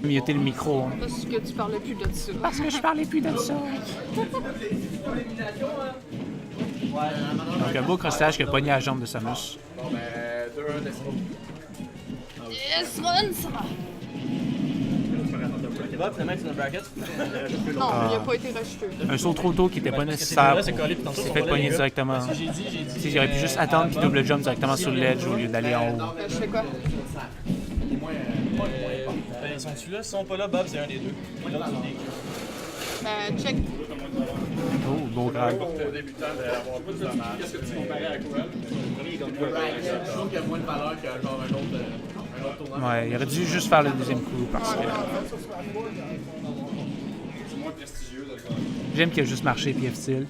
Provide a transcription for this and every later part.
Muter le micro. Hein. Parce que tu parlais plus de ça. Parce que je parlais plus de ça. Donc un beau crossage qui a pogné la jambe de Samus. Bon ben, 2-1 Destiny. Yes, run ça! Bob, finalement, c'est dans le bracket. Non, il a pas été rejeté. Un saut trop tôt qui n'était pas nécessaire. C'est collé, puis tantôt, Il s'est on fait va pogner les gars. directement. J'ai dit. J'aurais pu juste attendre qu'il double jump directement sur le ledge au lieu d'aller en haut. Je fais quoi? Ben, ils sont-tu là? S'ils sont pas là, Bob, c'est un des deux. L'autre, c'est des Check. Oh, beau grab. Au débutant d'avoir plus de match. Qu'est-ce que tu comparais à quoi? Je trouve qu'il y a moins de valeur qu'un autre tournoi. Ouais, il aurait dû juste faire le deuxième coup parce que. C'est moins prestigieux de le gagner. J'aime qu'il a juste marché et F-Style.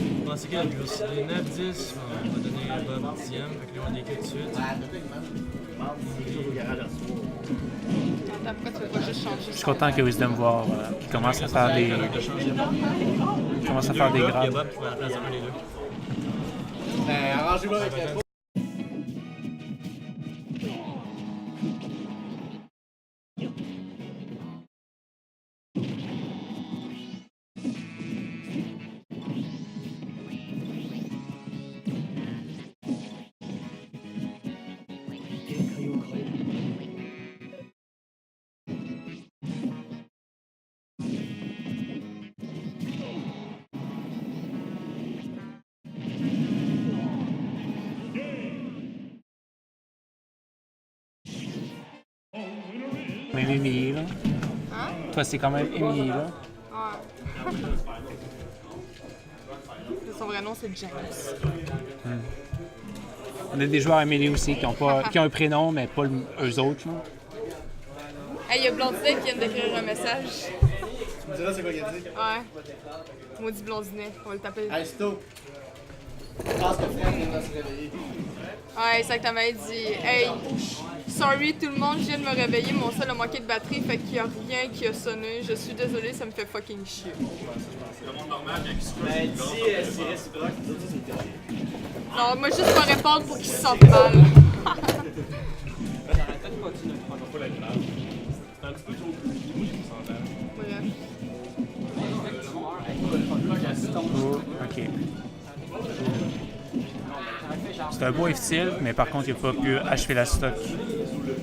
Je pensais qu'elle a les 9-10, on va donner un Bob 10e, fait que là on est tout de suite. Pourquoi tu veux pas juste changer? Je suis content que Wisdom voir qu'il commence à faire des. Il commence à faire des Il y a grabs. Bob qui va à la place d'un des deux. Ben, arrangez-vous avec la Même Emily, là. Hein? Toi, c'est quand même Emily, là. Ouais. Son vrai nom, c'est James. On a des joueurs Emily aussi qui ont un prénom, mais pas eux autres, là. Hey, il y a Blondinet qui vient d'écrire un message. Tu me diras c'est quoi qu'il a dit? Ouais. Maudit Blondinet, on va le taper. Hey, Sto! Je pense que Fred vient de se réveiller. Ouais, exactement. Il dit hey, sorry tout le monde, je viens de me réveiller, mon cell a manqué de batterie, fait qu'il y a rien qui a sonné. Je suis désolé, ça me fait fucking chier. Ben, dis c'est réciproque, nous autres, c'est une théorie. Non, moi juste pas répondre pour qu'il se sente mal. Oh, ok. C'est un beau F-Style, mais par contre, il n'a pas pu achever la stock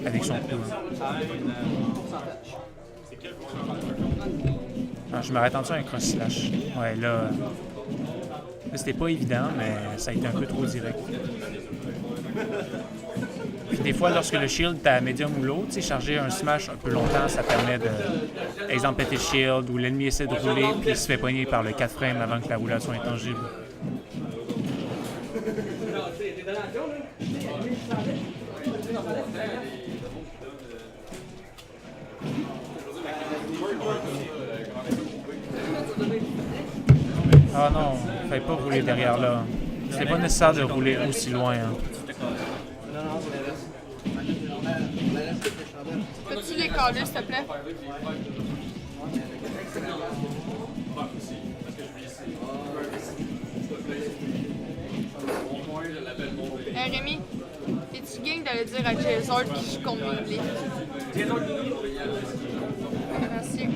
avec son coup. Ah, je m'aurais attendu à un cross-slash. Ouais, là c'était pas évident, mais ça a été un peu trop direct. Puis des fois, lorsque le shield est à médium ou low, charger un smash un peu longtemps, ça permet de, exemple, péter le shield ou l'ennemi essaie de rouler puis il se fait pogner par le 4 frames avant que la roulade soit intangible. Ah non, il ne fallait pas rouler derrière là. C'est pas nécessaire de rouler aussi loin. Hein. Peux-tu les caler, s'il te plaît? Hey Rémi, es-tu game d'aller dire à Jason qui joue contre Mingley? Merci.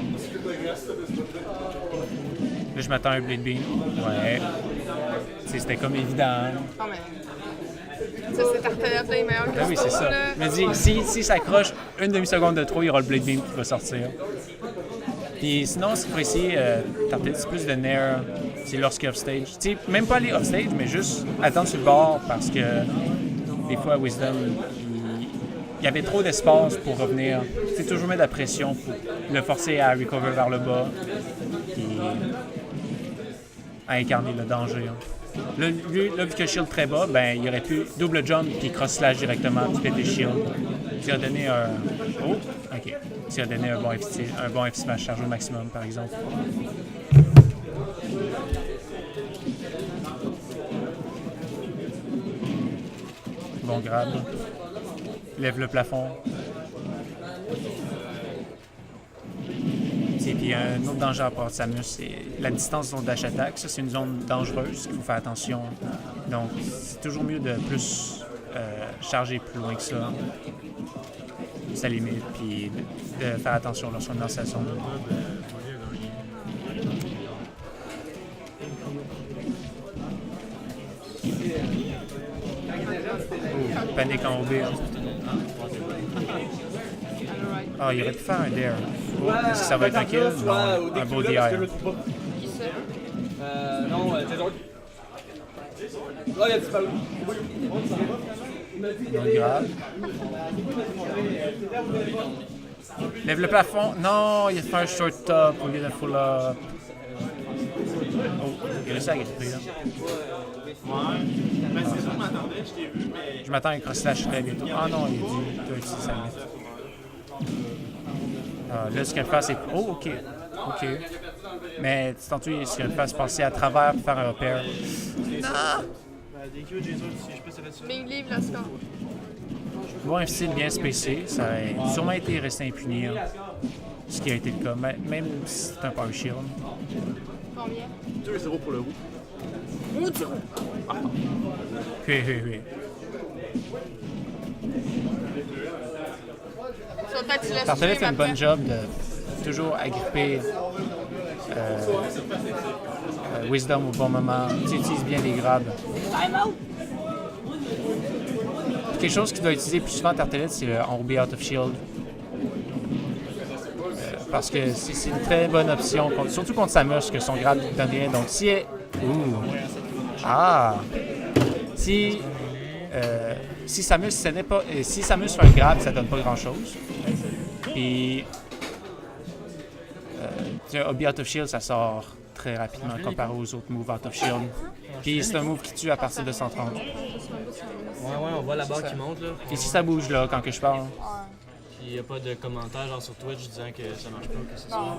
Là, je m'attends à un Blade Beam. Ouais. C'était comme évident. Non, mais. Ça, c'est Tartelette, là, il est meilleur que Ben oui, c'est ça. là. Je me dis, si s'accroche une demi-seconde de trop, il y aura le Blade Beam qui va sortir. Puis sinon, c'est pour essayer Tartelette, c'est plus de nair, c'est lorsqu'il est off-stage. Tu sais, même pas aller off-stage, mais juste attendre sur le bord parce que des fois, Wisdom, il y avait trop d'espace pour revenir. C'est toujours mettre de la pression pour le forcer à recover vers le bas. Puis à incarner le danger. Là, vu que Shield très bas, ben, il aurait pu double jump puis cross slash directement puis péter Shield. S'il a donné un. Oh! Ok. S'il a donné un bon F smash chargé au maximum, par exemple. Bon grab. Lève le plafond. Et puis un autre danger à part de Samus, c'est la distance de son dash attack. Ça, c'est une zone dangereuse qu'il faut faire attention. Donc, c'est toujours mieux de plus charger plus loin que ça. Sa limite, puis de faire attention lorsqu'on est dans sa zone. Oh, panique en OB. Ah, il aurait pu faire un dare. Oh, est-ce que ça va être un kill? Non, un beau DI. Qui ça? Non, t'es drôle. Là, il a disparu. Donc, grave. Lève le plafond. Non, il a fait un short top au lieu d'un full up. Oh, il a réussi à gripper, là. Ben, c'est ça, je m'attendais, je t'ai vu, mais. Je m'attends à un cross slash très bientôt. Ah non, il doit utiliser sa limite. Là, ce qu'elle fait, c'est. Oh, ok. Ok. Mais tantôt, ce qu'elle fait, c'est passer à travers pour faire un repair. Non! Bing, livre le score. Bon, un style bien spacé, ça a sûrement été resté impuni. Hein, ce qui a été le cas, même si c'est un power shield. Combien? 2-0 pour le roux. Oui. Ça, peut-être tu laisses Tartelette fait suivre une bonne après. job de toujours agripper Wisdom au bon moment. Tu utilises bien les grabs. Quelque chose qu'il doit utiliser plus souvent Tartelette, c'est le enrobé out of shield. Parce que c'est une très bonne option, surtout contre Samus, que son grab donne rien. Donc si elle... Si Samus, si Samus fait un grab, ça donne pas grand-chose. Puis... Obi out of shield, ça sort très rapidement comparé aux autres moves out of shield. Puis c'est un move qui tue à partir de 130. Ouais, on voit la barre qui monte là. Et si ça bouge là, quand que je parle, Puis il n'y a pas de commentaire genre sur Twitch disant que ça marche pas, que c'est ça.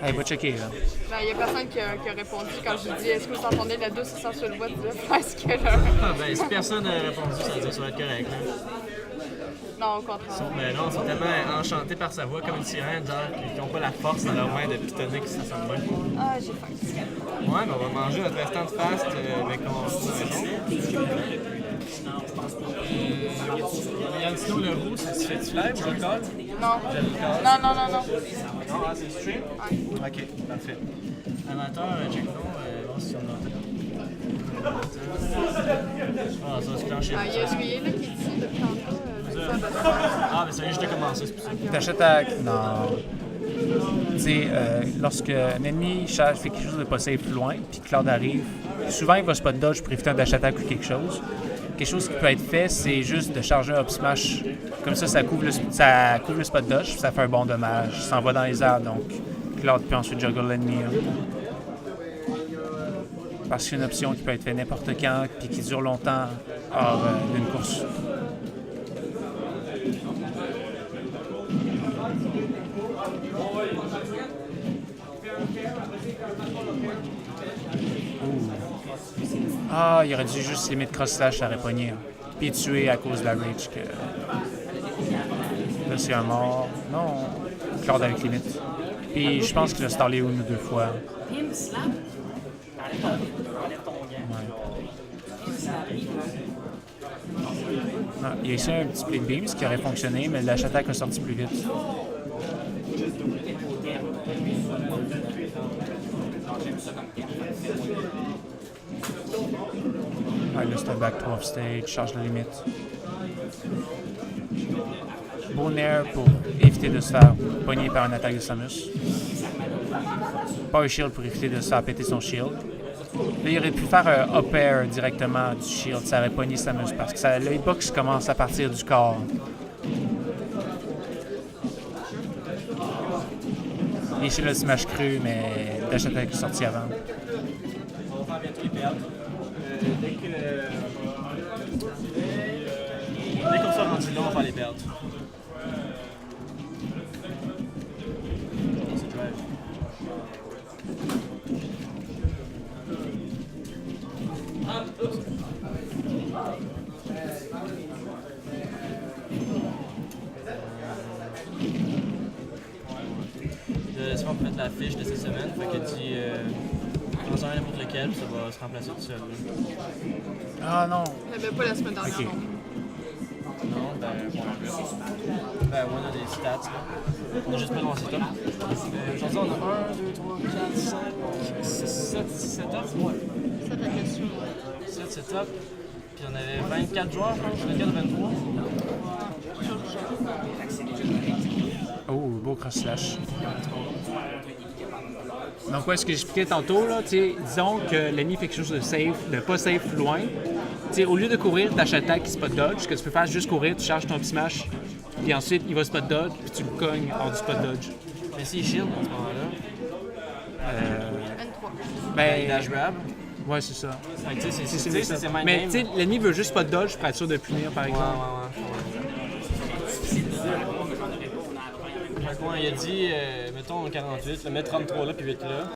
hey, va checker là. Ben, il y a personne qui a répondu quand je lui dis est-ce que vous entendez la douce sans sur le bois parce que là. Ah, ben si personne n'a répondu, ça veut dire que ça va être correct. Là. Non, au contraire. Ben non, ils sont tellement enchantés par sa voix comme une sirène, genre, qui n'ont pas la force dans leur main de pitonner que ça sonne bien. Ah, j'ai faim. Ouais, ben on va manger notre restant de fast avec mon. Yann Snow le roux, ça se fait-tu live ou encore? Non. Non. Non, ah, c'est stream? Ouais. Ok, parfait. Amateur, check non, si on a. Ah, ça va se clencher. Ah, il y a celui là qui dit depuis tantôt. Ah, mais ça y est, je t'ai commencé, c'est pour ça. T'achètes à... Non. Tu sais, lorsque un ennemi fait quelque chose de pas safe plus loin, puis que Cloud arrive, souvent il va spot dodge pour éviter un dash attack ou quelque chose. Quelque chose qui peut être fait, c'est juste de charger un up smash. Comme ça couvre le spot dodge, ça fait un bon dommage. Ça s'en va dans les airs, donc Cloud peut ensuite juggle l'ennemi. Hein. Parce que c'est une option qui peut être faite n'importe quand, puis qui dure longtemps hors d'une course. Ah, il aurait dû juste limite cross-slash la répogner. Puis tuer à cause de la rage que... Là, c'est un mort. Non, Claude avec limite. Puis je pense qu'il a stallé une ou deux fois. Ouais. Non, il y a ici un petit split beam, ce qui aurait fonctionné, mais la attaque a sorti plus vite. Ouais, là, c'est un back 3 stage, charge la limite. Beau nair pour éviter de se faire pogner par une attaque de Samus. Power shield pour éviter de se faire péter son shield. Là, il aurait pu faire un up air directement du shield, ça aurait pogné Samus parce que le hitbox commence à partir du corps. Il est chez le smash cru, mais Dash Attack est sorti avant. On va faire bientôt les pertes. Dès qu'on sera rendu là, on va faire les pertes. C'est drive. Laisse-moi on peut mettre la fiche de cette semaine, fait que dit prends un n'importe lequel, puis ça va se remplacer tout seul. Là. Ah non! Il n'y avait pas la semaine dernière. Ok. Non, ben on a des stats là. On a juste pas lancé top. Aujourd'hui on a 1, 2, 3, 4, 5, 6, 7 setups. Ouais. 7 setups. Puis on avait 24 joueurs, je pense. 24 ou 23. Oh, beau cross slash. Donc, ouais, ce que j'expliquais tantôt, là, disons que l'ennemi fait quelque chose de safe, de pas safe loin. Au lieu de courir, dash attack, spot dodge, ce que tu peux faire, c'est juste courir, tu charges ton petit smash, puis ensuite il va spot dodge, puis tu le cognes hors du spot dodge. Mais s'il shield à ce moment-là, N3. Ben, dash grab. ouais, c'est ça. Fait que tu sais, C'est c'est mind Mais game. tu sais, l'ennemi veut juste spot dodge pour être sûr de punir, par exemple. Fait que, ouais, il a dit, mettons 48, le mettre 33 là puis 8 là.